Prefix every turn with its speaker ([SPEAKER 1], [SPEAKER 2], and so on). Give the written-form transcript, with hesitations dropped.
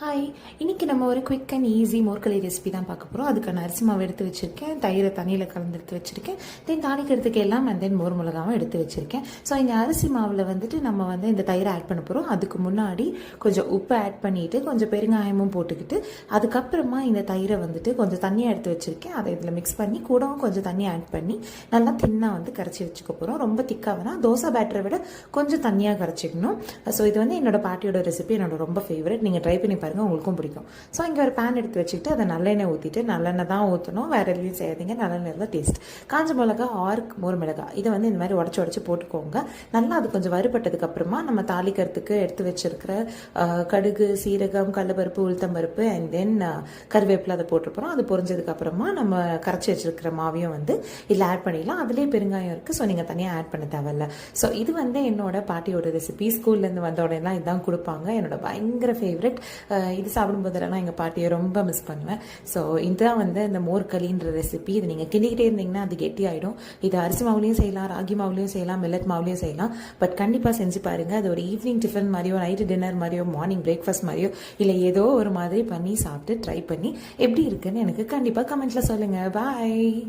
[SPEAKER 1] Hi, இன்னைக்கு நம்ம ஒரு குவிக் அண்ட் ஈஸி மோர்க்களி ரெசிபி தான் பார்க்க போகிறோம். அதுக்கான அரிசி மாவு எடுத்து வச்சிருக்கேன், தயிரை தண்ணியில் கலந்து எடுத்து வச்சிருக்கேன், தாளிக்கிறதுக்கு எல்லாம் தென் மோர் மிளகாவும் எடுத்து வச்சிருக்கேன். ஸோ இந்த அரிசி மாவில் நம்ம இந்த தயிரை ஆட் பண்ண போகிறோம். அதுக்கு முன்னாடி கொஞ்சம் உப்பு ஆட் பண்ணிட்டு கொஞ்சம் பெருங்காயமும் போட்டுக்கிட்டு அதுக்கப்புறமா இந்த தயிரை கொஞ்சம் தண்ணியாக எடுத்து வச்சிருக்கேன். அதை இதில் மிக்ஸ் பண்ணி கூடவும் கொஞ்சம் தண்ணி ஆட் பண்ணி நல்லா தின்னாக கரைச்சி வச்சுக்க போகிறோம். ரொம்ப திக்காக வேணாம், தோசை பேட்டரை விட கொஞ்சம் தண்ணியாக கரைச்சிக்கணும். ஸோ இது என்னோட பாட்டியோட ரெசிபி, என்னோட ரொம்ப ஃபேவரட். நீங்கள் ட்ரை பண்ணி உங்களுக்கும் பிடிக்கும். ஸோ இங்கே ஒரு பேன் எடுத்து வச்சுக்கிட்டு அதை நல்லெண்ணெய் ஊற்றிட்டு, நல்லெண்ணெய் தான் ஊற்றணும், வேற எதுவும் செய்யாதீங்க, நல்லெண்ணெய் தான் டேஸ்ட். காஞ்ச மிளகா ஆர் மோர் மிளகா இதை இந்த மாதிரி உடச்சி போட்டுக்கோங்க. நல்லா அது கொஞ்சம் வறுபட்டதுக்கு அப்புறமா நம்ம தாளிக்கிறதுக்கு எடுத்து வச்சிருக்கிற கடுகு, சீரகம், கடலைப்பருப்பு, உளுத்தம்பருப்பு அண்ட் தென் கருவேப்பிலை அதை போட்டுருப்போம். அது பொரிஞ்சதுக்கு அப்புறமா நம்ம கரைச்சி வச்சிருக்கிற மாவையும் இதில் ஆட் பண்ணிடலாம். அதுலேயே பெருங்காயம் இருக்குது, ஸோ நீங்கள் தனியாக ஆட் பண்ண தேவையில்ல. ஸோ இது என்னோட பாட்டியோட ரெசிபி. ஸ்கூல்லேருந்து வந்த உடனே இதுதான் கொடுப்பாங்க. என்னோட பயங்கர ஃபேவரட். இது சாப்பிடும்போதெல்லாம் எங்கள் பாட்டியை ரொம்ப மிஸ் பண்ணுவேன். ஸோ இதுதான் இந்த மோர்களின்ற ரெசிபி. இது நீங்கள் கிண்டிக்கிட்டே இருந்தீங்கன்னா அது கெட்டி ஆகிடும். இது அரிசி மாவுலையும் செய்யலாம், ராகி மாவுலையும் செய்யலாம், மில்லட் மாவுலையும் செய்யலாம். பட் கண்டிப்பாக செஞ்சு பாருங்கள். அது ஒரு ஈவினிங் டிஃபன் மாதிரியோ, நைட்டு டின்னர் மாதிரியோ, மார்னிங் பிரேக்ஃபாஸ்ட் மாதிரியோ, இல்லை ஏதோ ஒரு மாதிரி பண்ணி சாப்பிட்டு ட்ரை பண்ணி எப்படி இருக்குன்னு எனக்கு கண்டிப்பாக கமெண்ட்டில் சொல்லுங்கள். பாய்.